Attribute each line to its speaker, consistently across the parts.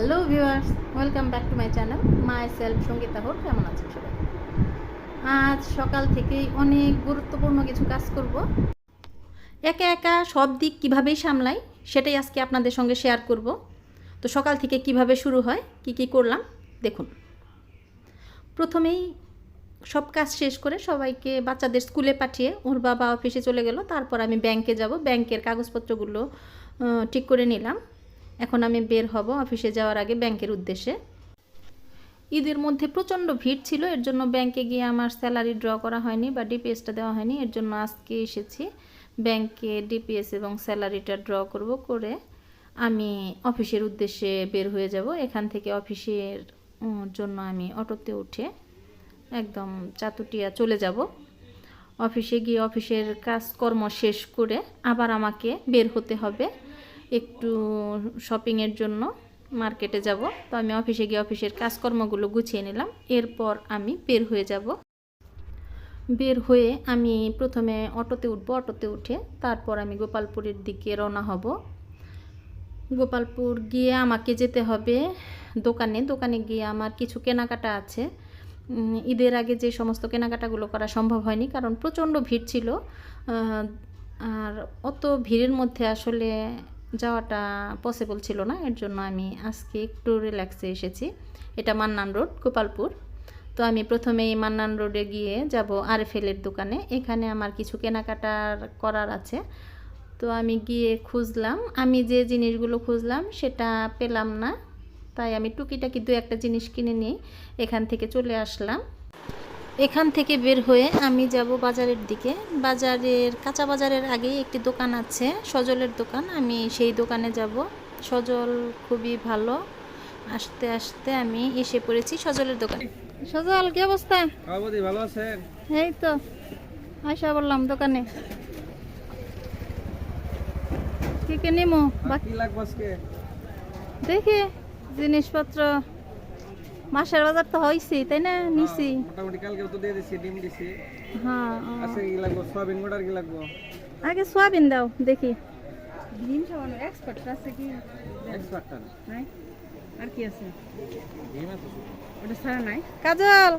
Speaker 1: Hello viewers, welcome back to my channel myself Sangeeta Hore. কেমন আছেন সবাই? আজ সকাল থেকেই অনেক গুরুত্বপূর্ণ কিছু কাজ করব। একা একা সব দিক কীভাবেই সামলাই সেটাই আজকে আপনাদের সঙ্গে শেয়ার করব। তো সকাল থেকে কিভাবে শুরু হয়, কি করলাম দেখুন। প্রথমেই সব কাজ শেষ করে সবাইকে বাচ্চাদের স্কুলে পাঠিয়ে ওর বাবা অফিসে চলে গেল। তারপর আমি ব্যাংকে যাব, ব্যাংকের কাগজপত্রগুলো ঠিক করে নিলাম। এখন আমি বের হব অফিসে যাওয়ার আগে ব্যাংকের উদ্দেশ্যে। ঈদের মধ্যে প্রচণ্ড ভিড় ছিল, এর জন্য ব্যাংকে গিয়ে আমার স্যালারি ড্র করা হয়নি বা ডিপিএসটা দেওয়া হয়নি। এর জন্য আজকে এসেছি ব্যাংকে ডিপিএস এবং স্যালারিটা ড্র করব, করে আমি অফিসের উদ্দেশ্যে বের হয়ে যাব। এখান থেকে অফিসের জন্য আমি অটোতে উঠে একদম চাতুটিয়া চলে যাব। অফিসে গিয়ে অফিসের কাজকর্ম শেষ করে আবার আমাকে বের হতে হবে একটু শপিংয়ের জন্য, মার্কেটে যাব। তো আমি অফিসে গিয়ে অফিসের কাজকর্মগুলো গুছিয়ে নিলাম, এরপর আমি বের হয়ে যাব। বের হয়ে আমি প্রথমে অটোতে উঠব, অটোতে উঠে তারপর আমি গোপালপুরের দিকে রওনা হব। গোপালপুর গিয়ে আমাকে যেতে হবে দোকানে গিয়ে আমার কিছু কেনাকাটা আছে। ঈদের আগে যে সমস্ত কেনাকাটাগুলো করা সম্ভব হয়নি, কারণ প্রচণ্ড ভিড় ছিল। আর অত ভিড়ের মধ্যে আসলে যাওয়াটা পসিবল ছিল না। এর জন্য আমি আজকে একটু রিল্যাক্সে এসেছি। এটা মান্নান রোড, গোপালপুর। তো আমি প্রথমেই মান্নান রোডে গিয়ে যাব আরএফএলের দোকানে। এখানে আমার কিছু কেনাকাটার করার আছে। তো আমি গিয়ে খুঁজলাম, আমি যে জিনিসগুলো খুঁজলাম সেটা পেলাম না, তাই আমি টুকিটাকি দু একটা জিনিস কিনে নিয়ে এখান থেকে চলে আসলাম। এখান থেকে বের হয়ে আমি যাব বাজারের দিকে। কাঁচা বাজারের আগেই একটি দোকান আছে, সজলের দোকান। আমি সেই দোকানে যাব। সজল খুবই ভালো। আস্তে আস্তে আমি এসে পড়েছি সজলের দোকানে। সজল, কি অবস্থা?
Speaker 2: ভালো আছেন?
Speaker 1: এই তো আশা বললাম দোকানে। কি নিমো
Speaker 2: কি লাগবে আজকে?
Speaker 1: দেখি জিনিসপত্র। মাসের বাজার তো হইছি, তাই না? নিছি
Speaker 2: মোটামুটি কালকে তো দিয়ে দিছি, ডিম দিছি।
Speaker 1: হ্যাঁ,
Speaker 2: আজকে কি লাগবে? সয়াবিন গোটার কি লাগবে?
Speaker 1: আগে সোয়াবিন দাও দেখি। ডিম সাবানো এক্সপার্ট আছে কি?
Speaker 2: এক্সপার্ট
Speaker 1: নাই, আর কি আছে?
Speaker 2: ডিম আছে
Speaker 1: ওটা ছাড়া নাই। কাজল,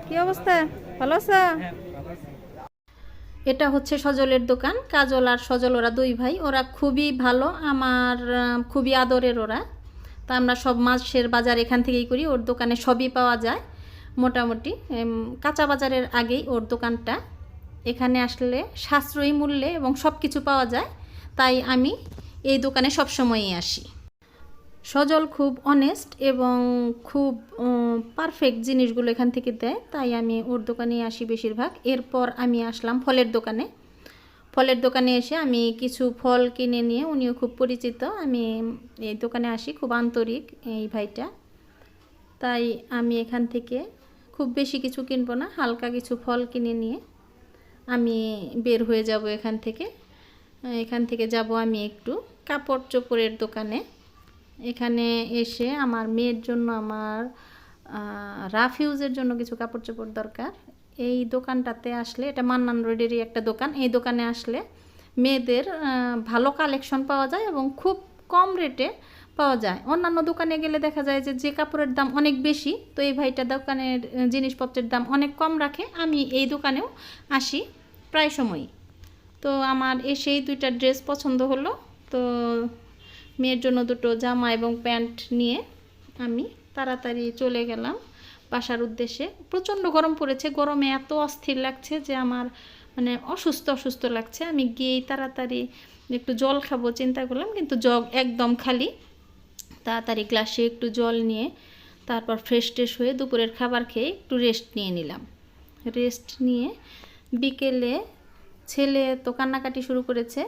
Speaker 1: কি অবস্থা? ভালো আছো? এটা হচ্ছে সজলের দোকান। কাজল আর সজল ওরা দুই ভাই, ওরা খুবই ভালো, আমার খুবই আদরের ওরা। তা আমরা সব মাসের বাজার এখান থেকেই করি। ওর দোকানে সবই পাওয়া যায় মোটামুটি। কাঁচা বাজারের আগেই ওর দোকানটা। এখানে আসলে সাশ্রয়ী মূল্যে এবং সব কিছু পাওয়া যায়, তাই আমি এই দোকানে সবসময়ই আসি। সজল খুব অনেস্ট এবং খুব পারফেক্ট জিনিসগুলো এখান থেকে দেয়, তাই আমি ওর দোকানেই আসি বেশিরভাগ। এরপর আমি আসলাম ফলের দোকানে। ফলের দোকানে এসে আমি কিছু ফল কিনে নিয়ে, উনিও খুব পরিচিত, আমি এই দোকানে আসি, খুব আন্তরিক এই ভাইটা। তাই আমি এখান থেকে খুব বেশি কিছু কিনবো না, হালকা কিছু ফল কিনে নিয়ে আমি বের হয়ে যাব এখান থেকে। এখান থেকে যাব আমি একটু কাপড় চোপড়ের দোকানে। এখানে এসে আমার মেয়ের জন্য, আমার রাফ ইউজের জন্য কিছু কাপড় চোপড় দরকার। এই দোকানটাতে আসলে, এটা মান্নান রোডেরই একটা দোকান, এই দোকানে আসলে মেয়েদের ভালো কালেকশন পাওয়া যায় এবং খুব কম রেটে পাওয়া যায়। অন্যান্য দোকানে গেলে দেখা যায় যে কাপড়ের দাম অনেক বেশি, তো এই ভাইটা দোকানের জিনিসপত্রের দাম অনেক কম রাখে। আমি এই দোকানেও আসি প্রায় সময়ই। তো আমার এসেই দুইটা ড্রেস পছন্দ হলো, তো মেয়ের জন্য দুটো জামা এবং প্যান্ট নিয়ে আমি তাড়াতাড়ি চলে গেলাম বাসার উদ্দেশ্যে। প্রচণ্ড গরম পড়েছে, গরমে এত অস্থির লাগছে যে আমার মানে অসুস্থ লাগছে। আমি গিয়েই তাড়াতাড়ি একটু জল খাবো চিন্তা করলাম, কিন্তু জগ একদম খালি। তাড়াতাড়ি গ্লাসে একটু জল নিয়ে তারপর ফ্রেশ ট্রেশ হয়ে দুপুরের খাবার খেয়ে একটু রেস্ট নিয়ে নিলাম। রেস্ট নিয়ে বিকেলে ছেলে তো কান্নাকাটি শুরু করেছে।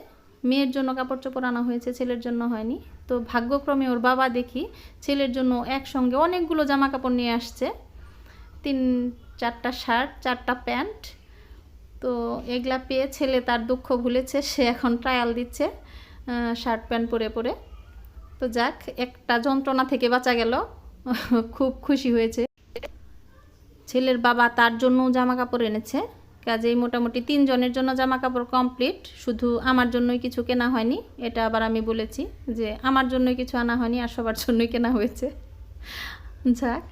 Speaker 1: মেয়ের জন্য কাপড় চোপড় আনা হয়েছে, ছেলের জন্য হয়নি। তো ভাগ্যক্রমে ওর বাবা দেখি ছেলের জন্য একসঙ্গে অনেকগুলো জামা কাপড় নিয়ে আসছে, 3-4টা শার্ট, 4টা প্যান্ট। তো এগুলা পেয়ে ছেলে তার দুঃখ ভুলেছে, সে এখন ট্রায়াল দিচ্ছে শার্ট প্যান্ট পরে পরে। তো যাক, একটা যন্ত্রণা থেকে বাঁচা গেল, খুব খুশি হয়েছে। ছেলের বাবা তার জন্য জামা কাপড় এনেছে, কাজেই মোটামুটি 3 জনের জন্য জামা কাপড় কমপ্লিট, শুধু আমার জন্যই কিছু কেনা হয়নি। এটা আবার আমি বলেছি যে আমার জন্যই কিছু আনা হয়নি, আর সবার জন্যই কেনা হয়েছে। যাক,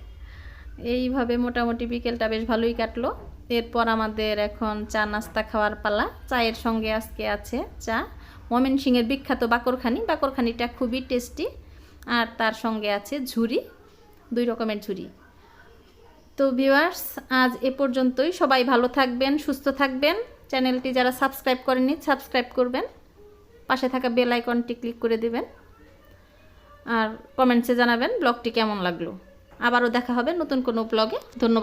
Speaker 1: এইভাবে মোটামুটি বিকেলটা বেশ ভালোই কাটলো। এরপর আমাদের এখন চা নাস্তা খাওয়ার পালা। চায়ের সঙ্গে আজকে আছে চা, ময়মনসিংহের বিখ্যাত বাকরখানি। বাকরখানিটা খুবই টেস্টি, আর তার সঙ্গে আছে ঝুরি, 2 রকমের ঝুরি। তো ভিউয়ার্স, আজ এ পর্যন্তই। সবাই ভালো থাকবেন, সুস্থ থাকবেন। চ্যানেলটি যারা সাবস্ক্রাইব করেননি সাবস্ক্রাইব করবেন, পাশে থাকা বেল আইকনটি ক্লিক করে দিবেন, আর কমেন্টসে জানাবেন ব্লগটি কেমন লাগলো। আবারও দেখা হবে নতুন কোনো ব্লগে। ধন্যবাদ।